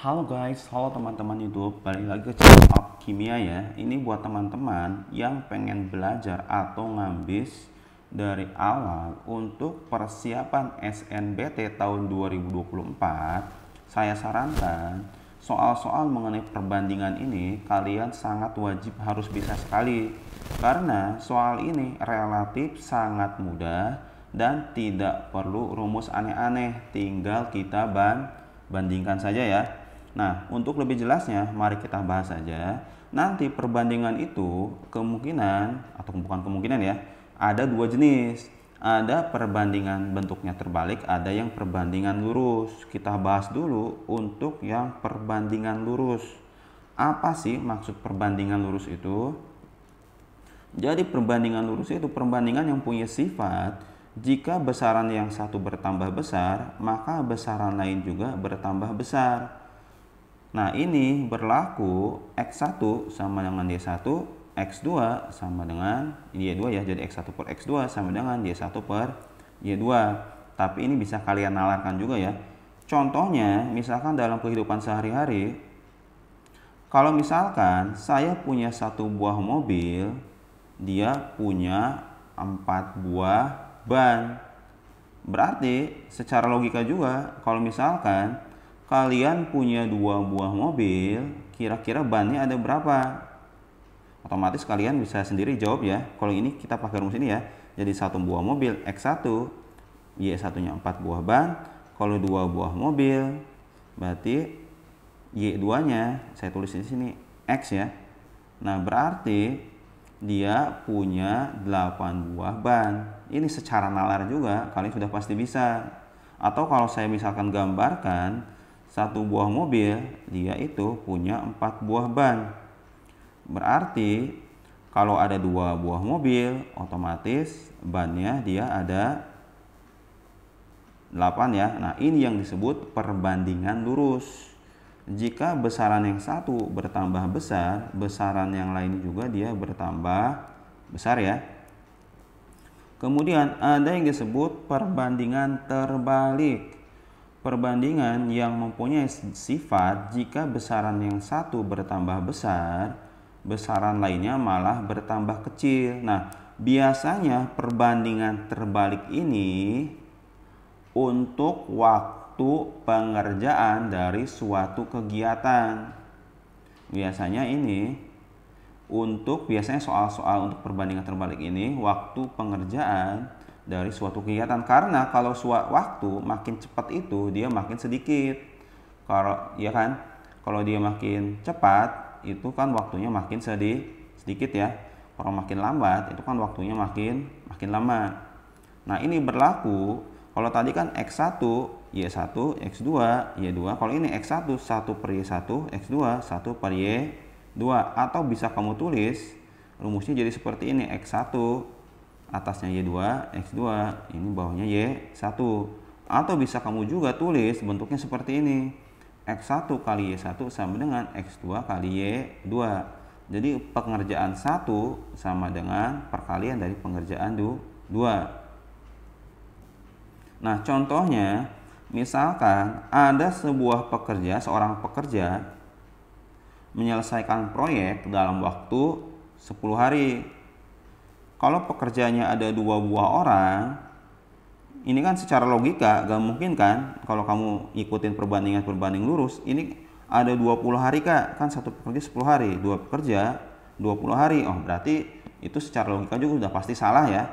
Halo guys, halo teman-teman YouTube, balik lagi ke channel Up Kimia ya. Ini buat teman-teman yang pengen belajar atau ngabis dari awal untuk persiapan SNBT tahun 2024. Saya sarankan soal-soal mengenai perbandingan ini kalian sangat wajib harus bisa sekali. Karena soal ini relatif sangat mudah dan tidak perlu rumus aneh-aneh, tinggal kita bandingkan saja ya. Nah, untuk lebih jelasnya, mari kita bahas saja. Nanti perbandingan itu kemungkinan, atau bukan kemungkinan ya, ada dua jenis. Ada perbandingan bentuknya terbalik, ada yang perbandingan lurus. Kita bahas dulu untuk yang perbandingan lurus. Apa sih maksud perbandingan lurus itu? Jadi perbandingan lurus itu perbandingan yang punya sifat jika besaran yang satu bertambah besar, maka besaran lain juga bertambah besar. Nah, ini berlaku X1 sama dengan Y1, X2 sama dengan Y2 ya. Jadi X1 per X2 sama dengan Y1 per Y2. Tapi ini bisa kalian nalarkan juga ya. Contohnya, misalkan dalam kehidupan sehari-hari, kalau misalkan saya punya satu buah mobil, dia punya 4 buah ban. Berarti secara logika juga, kalau misalkan kalian punya 2 buah mobil, kira-kira bannya ada berapa? Otomatis kalian bisa sendiri jawab ya. Kalau ini kita pakai rumus ini ya. Jadi satu buah mobil X1, Y1-nya 4 buah ban. Kalau 2 buah mobil, berarti Y2-nya saya tulis di sini X ya. Nah, berarti dia punya 8 buah ban. Ini secara nalar juga kalian sudah pasti bisa. Atau kalau saya misalkan gambarkan satu buah mobil, dia itu punya 4 buah ban. Berarti kalau ada 2 buah mobil, otomatis bannya dia ada 8 ya. Nah, ini yang disebut perbandingan lurus. Jika besaran yang satu bertambah besar, besaran yang lain juga dia bertambah besar ya. Kemudian ada yang disebut perbandingan terbalik. Perbandingan yang mempunyai sifat jika besaran yang satu bertambah besar, besaran lainnya malah bertambah kecil. Nah, biasanya perbandingan terbalik ini untuk waktu pengerjaan dari suatu kegiatan. Biasanya ini biasanya soal-soal untuk perbandingan terbalik ini waktu pengerjaan dari suatu kegiatan, karena kalau waktu makin cepat itu dia makin sedikit. Kalau ya kan, kalau dia makin cepat itu kan waktunya makin sedikit ya. Kalau makin lambat itu kan waktunya makin lama. Nah, ini berlaku kalau tadi kan X1, Y1, X2, Y2. Kalau ini X1 1 per Y1, X2 1 per Y2. Atau bisa kamu tulis rumusnya jadi seperti ini, X1 atasnya Y2, X2, ini bawahnya Y1. Atau bisa kamu juga tulis bentuknya seperti ini, X1 kali Y1 sama dengan X2 kali Y2. Jadi pengerjaan 1 sama dengan perkalian dari pengerjaan 2. Nah, contohnya misalkan ada seorang pekerja menyelesaikan proyek dalam waktu 10 hari. Kalau pekerjaannya ada 2 buah orang, ini kan secara logika gak mungkin kan kalau kamu ikutin perbandingan lurus, ini ada 20 hari kak, kan satu pekerja 10 hari, 2 pekerja 20 hari. Oh, berarti itu secara logika juga udah pasti salah ya.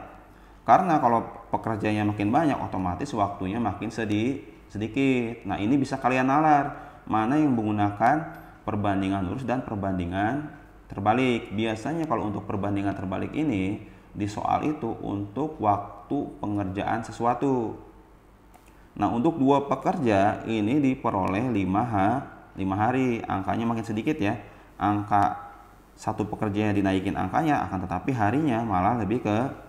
Karena kalau pekerjanya makin banyak, otomatis waktunya makin sedikit. Nah, ini bisa kalian nalar mana yang menggunakan perbandingan lurus dan perbandingan terbalik. Biasanya kalau untuk perbandingan terbalik ini di soal itu untuk waktu pengerjaan sesuatu. Nah, untuk 2 pekerja ini diperoleh 5 hari. Angkanya makin sedikit ya. Angka satu pekerja yang dinaikin angkanya, akan tetapi harinya malah lebih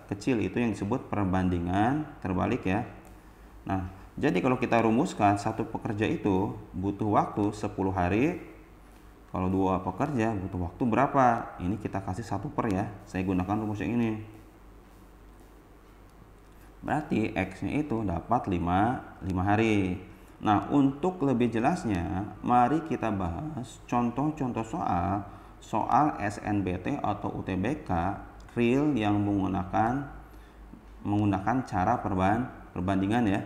kecil. Itu yang disebut perbandingan terbalik ya. Nah, jadi kalau kita rumuskan satu pekerja itu butuh waktu 10 hari. Kalau 2 pekerja butuh waktu berapa? Ini kita kasih 1 per ya. Saya gunakan rumus yang ini. Berarti X-nya itu dapat 5 hari. Nah, untuk lebih jelasnya, mari kita bahas contoh-contoh soal SNBT atau UTBK real yang menggunakan cara perbandingan ya.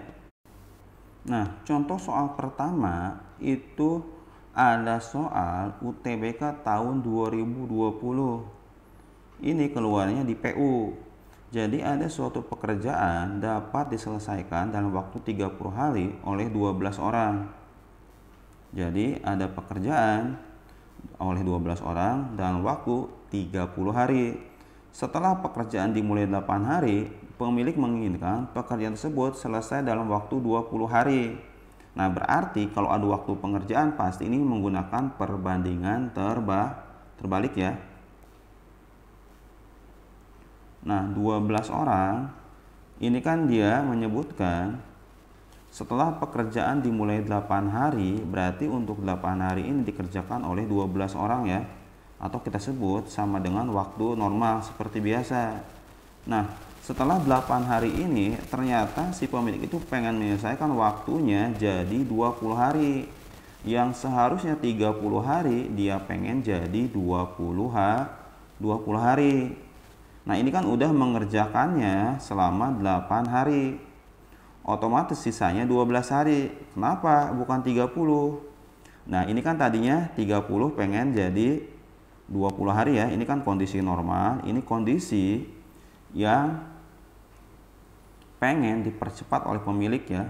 Nah, contoh soal pertama itu ada soal UTBK tahun 2020. Ini keluarnya di PU. Jadi ada suatu pekerjaan dapat diselesaikan dalam waktu 30 hari oleh 12 orang. Jadi ada pekerjaan oleh 12 orang dalam waktu 30 hari. Setelah pekerjaan dimulai 8 hari, pemilik menginginkan pekerjaan tersebut selesai dalam waktu 20 hari. Nah, berarti kalau ada waktu pengerjaan pasti ini menggunakan perbandingan terbalik ya. Nah, 12 orang ini kan dia menyebutkan setelah pekerjaan dimulai 8 hari, berarti untuk 8 hari ini dikerjakan oleh 12 orang ya. Atau kita sebut sama dengan waktu normal seperti biasa. Nah, setelah 8 hari ini ternyata si pemilik itu pengen menyelesaikan waktunya jadi 20 hari. Yang seharusnya 30 hari dia pengen jadi 20 hari. Nah, ini kan udah mengerjakannya selama 8 hari. Otomatis sisanya 12 hari. Kenapa bukan 30? Nah, ini kan tadinya 30 pengen jadi 20 hari ya. Ini kan kondisi normal. Ini kondisi yang pengen dipercepat oleh pemilik ya.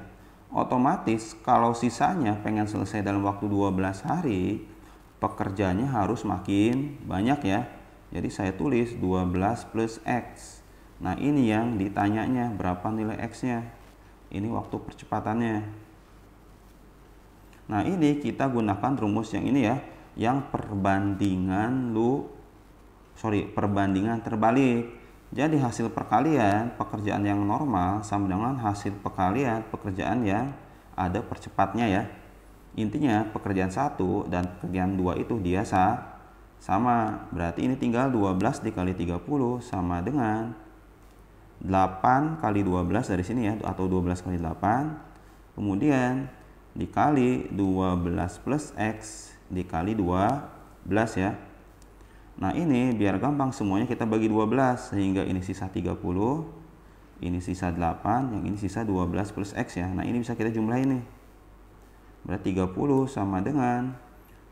Otomatis kalau sisanya pengen selesai dalam waktu 12 hari, pekerjaannya harus makin banyak ya. Jadi saya tulis 12 plus X. Nah, ini yang ditanyanya berapa nilai X-nya. Ini waktu percepatannya. Nah, ini kita gunakan rumus yang ini ya, yang perbandingan terbalik. Jadi hasil perkalian pekerjaan yang normal sama dengan hasil perkalian pekerjaan yang ada percepatnya ya. Intinya pekerjaan 1 dan pekerjaan 2 itu dia sama. Berarti ini tinggal 12 dikali 30 sama dengan 8 kali 12 dari sini ya, atau 12 kali 8. Kemudian dikali 12 plus X dikali 12 ya. Nah, ini biar gampang semuanya kita bagi 12 sehingga ini sisa 30, ini sisa 8, yang ini sisa 12 plus X ya. Nah, ini bisa kita jumlahin nih. Berarti 30 sama dengan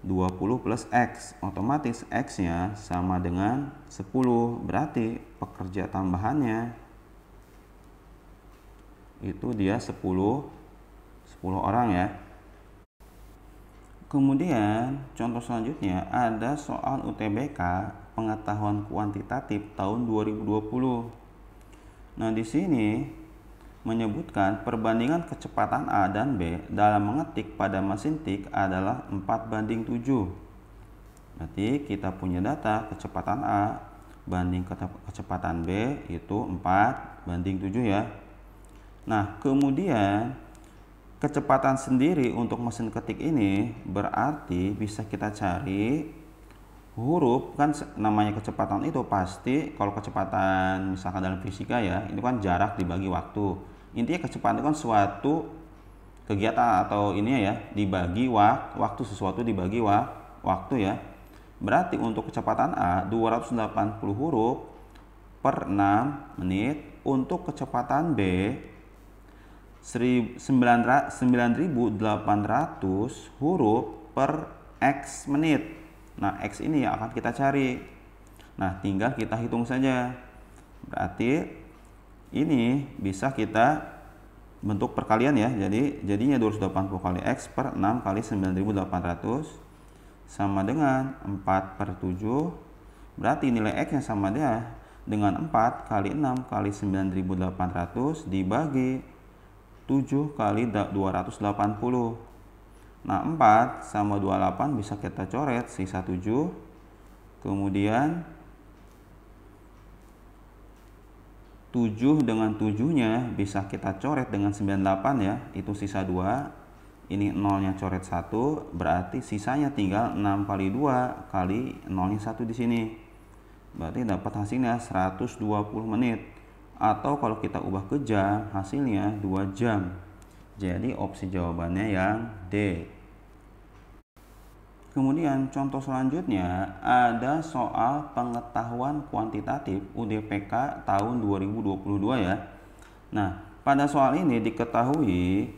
20 plus X, otomatis X-nya sama dengan 10, berarti pekerja tambahannya itu dia 10 orang ya. Kemudian contoh selanjutnya ada soal UTBK pengetahuan kuantitatif tahun 2020. Nah, di sini menyebutkan perbandingan kecepatan A dan B dalam mengetik pada mesin tik adalah 4:7. Berarti kita punya data kecepatan A banding kecepatan B itu 4:7 ya. Nah, kemudian kecepatan sendiri untuk mesin ketik ini berarti bisa kita cari huruf, kan namanya kecepatan itu pasti kalau kecepatan misalkan dalam fisika ya, itu kan jarak dibagi waktu. Intinya kecepatan itu kan suatu kegiatan atau ini ya dibagi waktu, sesuatu dibagi waktu ya. Berarti untuk kecepatan A 280 huruf per 6 menit, untuk kecepatan B 9.800 huruf per X menit. Nah, X ini yang akan kita cari. Nah, tinggal kita hitung saja. Berarti ini bisa kita bentuk perkalian ya. Jadinya 280 kali X per 6 kali 9.800 sama dengan 4/7. Berarti nilai X yang sama dia dengan 4 kali 6 kali 9.800 dibagi 7 kali 280. Nah, 4 sama 28 bisa kita coret, sisa 7. Kemudian 7 dengan 7-nya bisa kita coret dengan 98 ya, itu sisa 2. Ini 0-nya coret 1, berarti sisanya tinggal 6 kali 2 kali 0-nya 1 di sini. Berarti dapat hasilnya 120 menit. Atau kalau kita ubah ke jam, hasilnya 2 jam. Jadi opsi jawabannya yang D. Kemudian contoh selanjutnya ada soal pengetahuan kuantitatif UTBK tahun 2022 ya. Nah, pada soal ini diketahui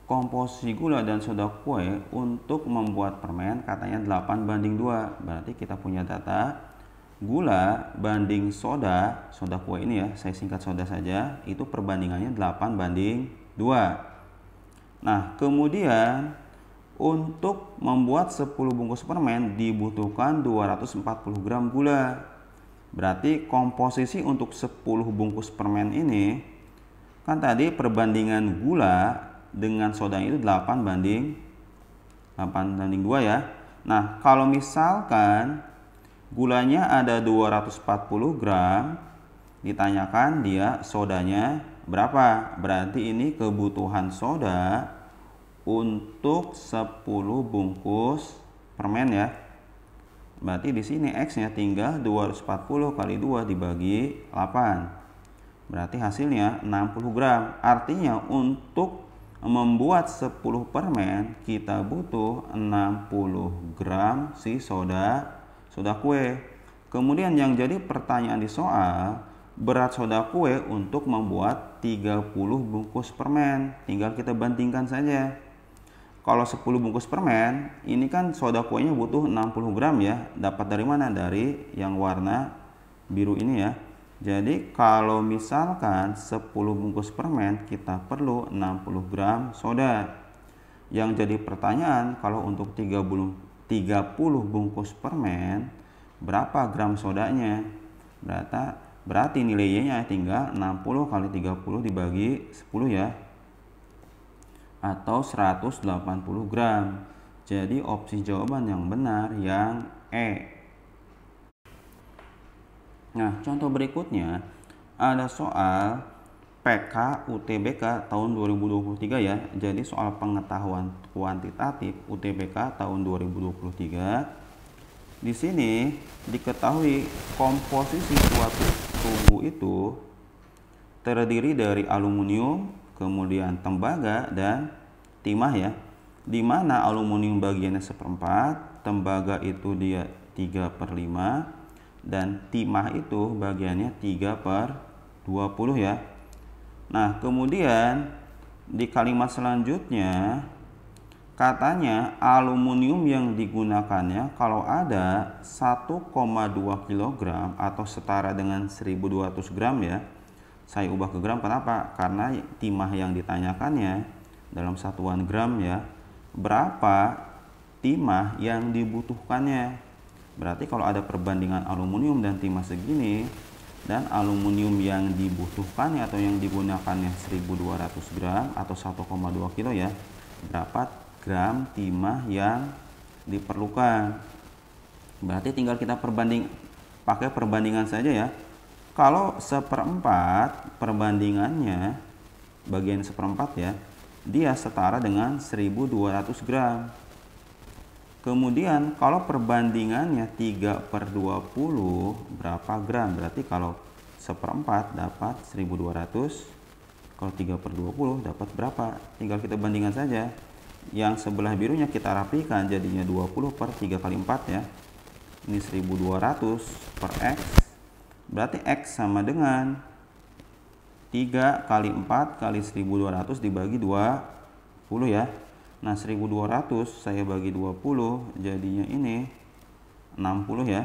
komposisi gula dan soda kue untuk membuat permen katanya 8:2. Berarti kita punya data gula banding soda kue ini ya, saya singkat soda saja, itu perbandingannya 8:2. Nah, kemudian untuk membuat 10 bungkus permen dibutuhkan 240 gram gula. Berarti komposisi untuk 10 bungkus permen ini, kan tadi perbandingan gula dengan soda itu 8:2 ya. Nah, kalau misalkan gulanya ada 240 gram, ditanyakan dia sodanya berapa. Berarti ini kebutuhan soda untuk 10 bungkus permen ya. Berarti di sini X-nya tinggal 240 kali 2 dibagi 8. Berarti hasilnya 60 gram. Artinya untuk membuat 10 permen kita butuh 60 gram si soda kue. Kemudian yang jadi pertanyaan di soal, berat soda kue untuk membuat 30 bungkus permen. Tinggal kita bandingkan saja. Kalau 10 bungkus permen, ini kan soda kuenya butuh 60 gram ya. Dapat dari mana? Dari yang warna biru ini ya. Jadi kalau misalkan 10 bungkus permen kita perlu 60 gram soda. Yang jadi pertanyaan, kalau untuk 30 bungkus permen, berapa gram sodanya? Berarti nilainya tinggal 60 kali 30 dibagi 10 ya, atau 180 gram. Jadi opsi jawaban yang benar yang E. Nah, contoh berikutnya ada soal PK UTBK tahun 2023 ya. Jadi soal pengetahuan kuantitatif UTBK tahun 2023. Di sini diketahui komposisi suatu tungku itu terdiri dari aluminium, kemudian tembaga dan timah ya. Di mana aluminium bagiannya 1/4, tembaga itu dia 3/5, dan timah itu bagiannya 3/20 ya. Nah, kemudian di kalimat selanjutnya katanya aluminium yang digunakannya kalau ada 1,2 kg atau setara dengan 1200 gram ya. Saya ubah ke gram, kenapa? Karena timah yang ditanyakannya dalam satuan gram ya. Berapa timah yang dibutuhkannya? Berarti kalau ada perbandingan aluminium dan timah segini, dan aluminium yang dibutuhkannya atau yang digunakannya 1200 gram atau 1,2 kilo ya, berapa gram timah yang diperlukan? Berarti tinggal kita pakai perbandingan saja ya. Kalau 1/4 perbandingannya, bagian 1/4 ya, dia setara dengan 1200 gram. Kemudian kalau perbandingannya 3/20 berapa gram? Berarti kalau 1/4 dapat 1200, kalau 3/20 dapat berapa? Tinggal kita bandingkan saja. Yang sebelah birunya kita rapikan jadinya 20/3 kali 4 ya. Ini 1200 per X. Berarti X sama dengan 3 kali 4 kali 1200 dibagi 20 ya. Nah, 1200 saya bagi 20 jadinya ini 60 ya.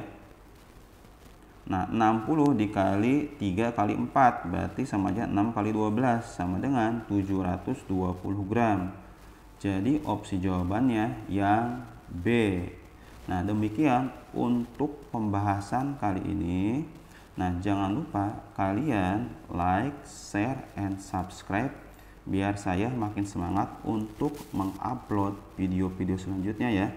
Nah, 60 dikali 3 kali 4 berarti sama aja 6 kali 12 sama dengan 720 gram. Jadi opsi jawabannya yang B. Nah, demikian untuk pembahasan kali ini. Nah, jangan lupa kalian like, share, and subscribe biar saya makin semangat untuk mengupload video-video selanjutnya ya.